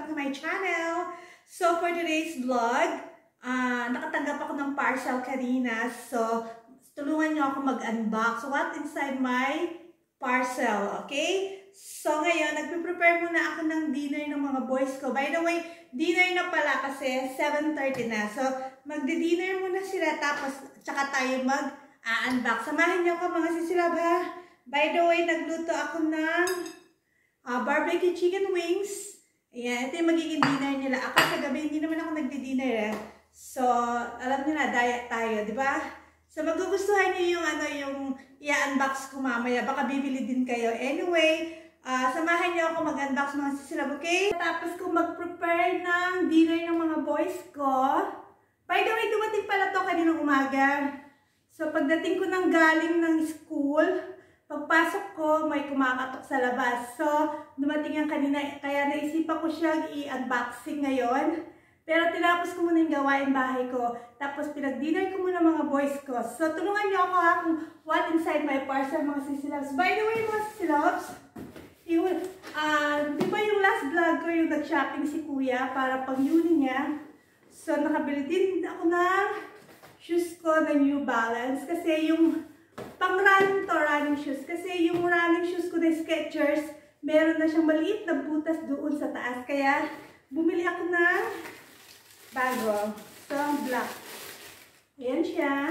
back to my channel. So for today's vlog, nakatanggap ako ng parcel kanina. So tulungan niyo ako mag-unbox what inside my parcel, okay? So ngayon, nagpe-prepare muna ako ng dinner ng mga boys ko. By the way, dinner na pala kasi 7:30 na. So magdi-dinner muna sila tapos tsaka tayo mag-unbox. Samahan niyo ako mga sisilab ha. By the way, nagluto ako ng barbecue chicken wings. Ayan, ito yung magiging dinner nila. Ako sa gabi, hindi naman ako nagdi-dinner eh. So, alam niyo na, diet tayo, di ba? So, magugustuhan niyo yung yung i-unbox ko mamaya. Baka bibili din kayo. Anyway, samahan niyo ako mag-unbox mga sisilab, okay? Tapos ko mag-prepare ng dinner ng mga boys ko. By the way, dumating pala to kaninang umaga. So, pagdating ko ng galing ng school, pagpasok ko, may kumakatok sa labas. So, dumating yan kanina, kaya naisipan ko siyang i-unboxing ngayon. Pero tinapos ko muna yung gawain bahay ko. Tapos pinag-dinner ko muna mga boys ko. So, tulungan niyo ako ha kung what inside my parcel mga sisilabs. By the way, mga sisilabs, di ba yung last vlog ko yung nag-shopping si Kuya para pang-uni niya? So, nakabili din ako ng shoes ko na New Balance. Kasi yung pang-running to, running shoes. Kasi yung running shoes ko na Skechers, meron na siyang maliit na butas doon sa taas. Kaya, bumili ako ng bago. So, black. Ayan siya.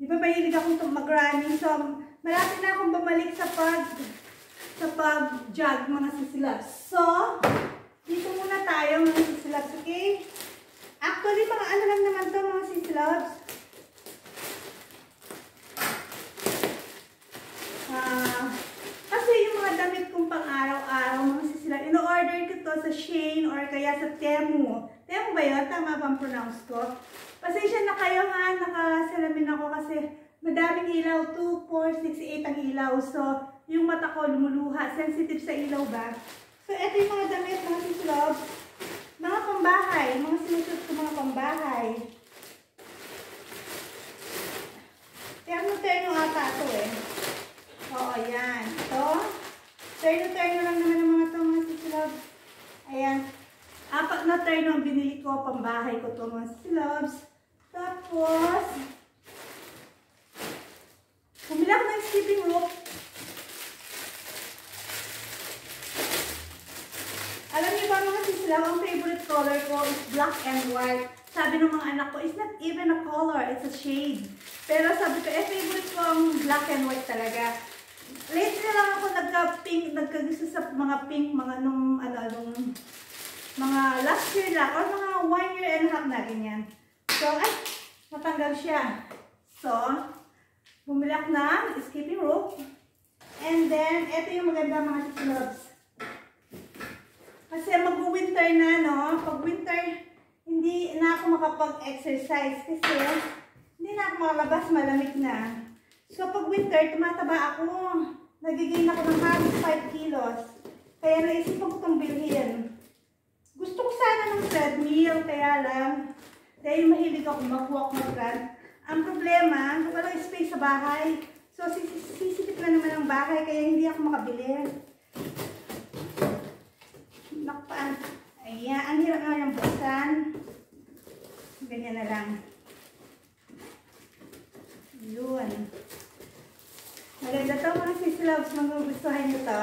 Di ba mahilig akong mag-running? So, malapit na akong bumalik sa pag-jog mga sisilabs. So, dito muna tayo mga sisilabs, okay? Actually, mga ano lang naman to mga sisilabs. Kasi yung mga damit kong pang-araw-araw, mga sisilabs, ino-order ko to sa Shein or kaya sa Temu. Temu ba yun? Tama bang pronounce ko? Pasensya na kayo ha, nakasalamin ako kasi madaming ilaw, 2, 4, 6, 8 ang ilaw. So, yung mata ko lumuluha, sensitive sa ilaw ba? So, ito yung mga damit, mga sisilabs. Mga pambahay, mga sinusuot ko mga pambahay. Terno-terno ata ito eh. Oo, yan. Ito. Terno-terno lang naman ang mga ito, mga sisilabs. Ayan. 4 na terno ang binili ko, pambahay ko ito, mga sisilabs. Tapos, bumili ako ng skipping rope. Alam niyo ba mga sisilab, ang favorite color ko is black and white. Sabi ng mga anak ko, it's not even a color, it's a shade. Pero sabi ko, favorite ko ang black and white talaga. Lately lang ako nagka-pink, nagkagusto sa mga pink, mga mga last year lang, or mga 1 year and a half na ganyan. So, natanggal siya. So, bumili ako ng skipping rope. And then, ito yung maganda mga sisilabs. Kasi mag-winter na, no? Pag winter, hindi na ako makapag-exercise kasi hindi na ako makalabas, malamig na. So, pag winter, tumataba ako. Nagiging ako ng halos 5 kilos. Kaya naisipan ko itong bilhin. Gusto ko sana ng treadmill, kaya lang, dahil mahilig ako mag-walk, mag-run. Ang problema, walang space sa bahay. So, sisipit na naman ang bahay, kaya hindi ako makabili. Nakpaan. Ayan, ang hirap nga yung buksan. Ganyan na lang. Yun. Maganda ito mga sisilabs, magugustuhan nyo ito.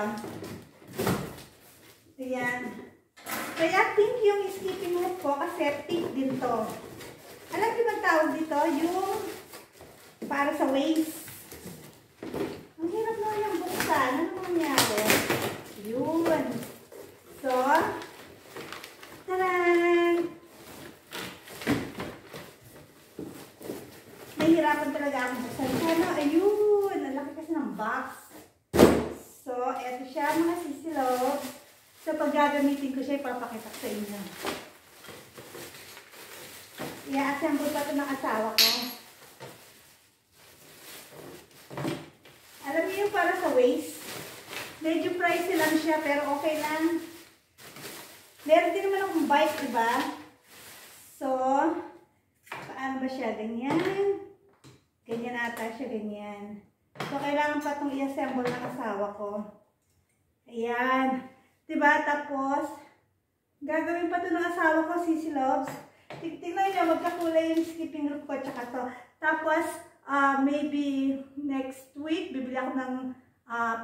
Ayan. Kaya pink yung skipping rope ko kasi pink din to. Alam niyo ba tawag dito? Yung para sa waist. Ang hirap na yung buksan. Ano nangyari? Yun. So, taran! Nahihirapan talaga akong buksan. Sana, ayun! Ang laki kasi ng box. So, eto siya mga sisilabs. So, pag gagamitin ko siya, ipapakita ko sa inyo. I-assemble pa ito ng asawa ko. Alam niyo yung para sa waist? Medyo pricey lang siya, pero okay lang. Meron din naman akong bike, diba? So, paano ba siya? Ganyan. Ganyan ata siya, ganyan. So, kailangan pa itong i-assemble ng asawa ko. Ayan. Diba? Tapos, gagawin pa ito ng asawa ko, Sissy Loves. Tingnan nyo, magkakulay yung skipping rope ko, tsaka to. Tapos, maybe next week, bibili ako ng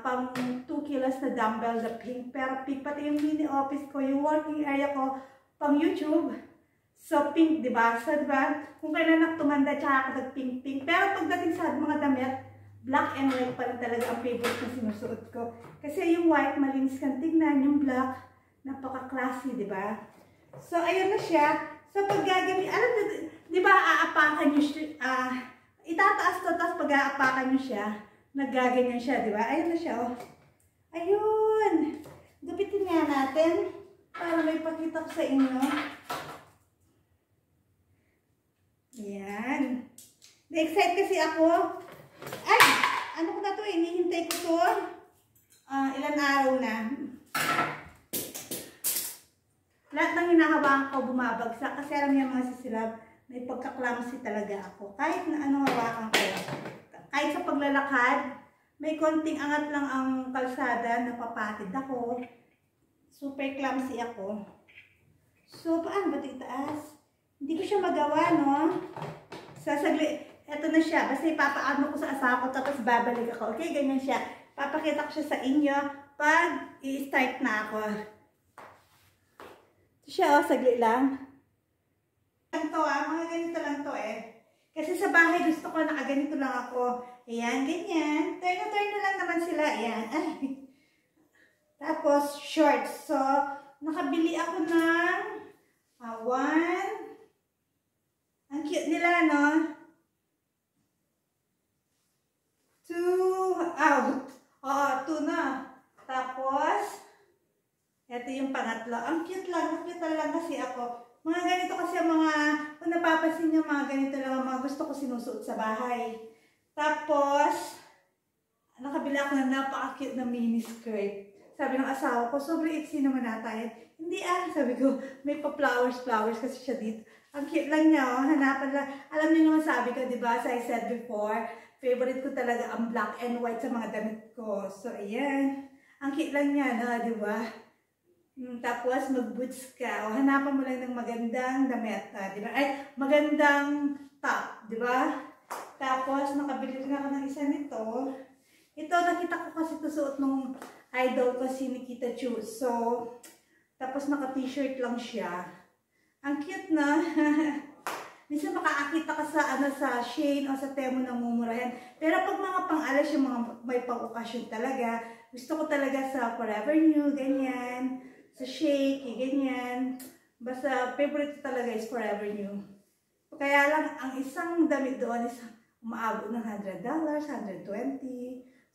pang 2 kilos na dumbbell na pink. Pero pink pati yung mini office ko, yung working area ko, pang YouTube. So, pink, diba? So, diba? Kung kailan tumanda, tsaka ako nag-pink-pink. Pero pagdating sa mga damit, black and white pa rin talaga ang favorite na sinusuot ko. Kasi yung white, malinis kang tignan. Yung black, napaka-classy, diba? So, ayun na siya. So, pag gagamit, alam mo, diba, aapakan nyo siya, itataas to, tapos pag aapakan nyo siya, naggaganyan siya, diba? Ayun na siya, oh. Ayun! Gupitin nga natin, para may pakita ko sa inyo. Ayan. Na-excite kasi ako. Ay! Ano ko na to? Hinihintay ko to. Ilan araw na. Lahat ng hinahawakan ko bumabagsak. Kasi alam niya mga sisilab, may pagka-clumsy talaga ako. Kahit na anong hawakan ko. Kahit sa paglalakad, may konting angat lang ang kalsada, napapatid ako. Super clumsy ako. So, paano ba ito itaas? Hindi ko siya magawa, no? Sasagli, eto na siya. Basta ipapaano ko sa asawa ko, tapos babalik ako. Okay, ganyan siya. Papakita ko siya sa inyo pag i-start na ako. Ito siya, oh, sagli lang. Ito, mga ganito lang to eh. Kasi sa bahay gusto ko nakaganito lang ako. Ayan, ganyan. Turn na lang naman sila. Ayan. Ay. Tapos, shorts. So, nakabili ako ng one. Ang cute nila, no? 2 out. Oo, 2 na. Tapos, ito yung pangatlo. Ang cute lang. Cute lang kasi ako. Mga ganito kasi ang mga, kung napapansin nyo, mga ganito lang ang mga gusto ko sinusuot sa bahay. Tapos, nakabili ako ng napaka-cute na mini skirt. Sabi ng asawa ko, sobrang iksi naman natin. Hindi sabi ko, may pa-flowers kasi siya dito. Ang cute lang niya, oh, hanapan lang. Alam niyo naman sabi ko, di ba, as I said before, favorite ko talaga ang black and white sa mga damit ko. So, ayan. Ang cute lang niya, no, di ba? Tapos, mag-boots ka. O, hanapan mo lang ng magandang damit, di ba? Ay, magandang top, di ba? Tapos, nakabili rin ako ng isa nito. Ito, nakita ko kasi ito suot nung idol ko, si Nikita Chu. So, tapos naka-t-shirt lang siya. Ang cute na. Minsan makakakita ka sa Shein o sa Temu na mumurahan. Pero pag mga pang-alas, yung mga may pang-okasyon talaga, gusto ko talaga sa Forever New, ganyan. Sa Shake, ganyan. Basta, favorite talaga is Forever New. Kaya lang, ang isang damit doon is umaabot ng $100, $120.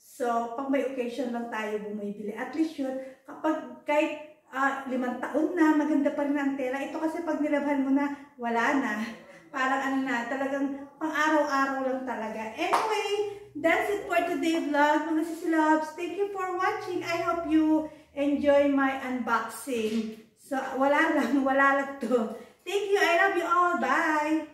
So, pag may occasion lang tayo bumibili. At least yun, kapag kahit 5 taon na, maganda pa rin ang tela. Ito kasi pag nilabhan mo na, wala na. Parang ano na, talagang pang araw-araw lang talaga. Anyway, that's it for today's vlog, mga sisilabs. Thank you for watching. I hope you enjoy my unboxing. So, wala lang to. Thank you. I love you all. Bye!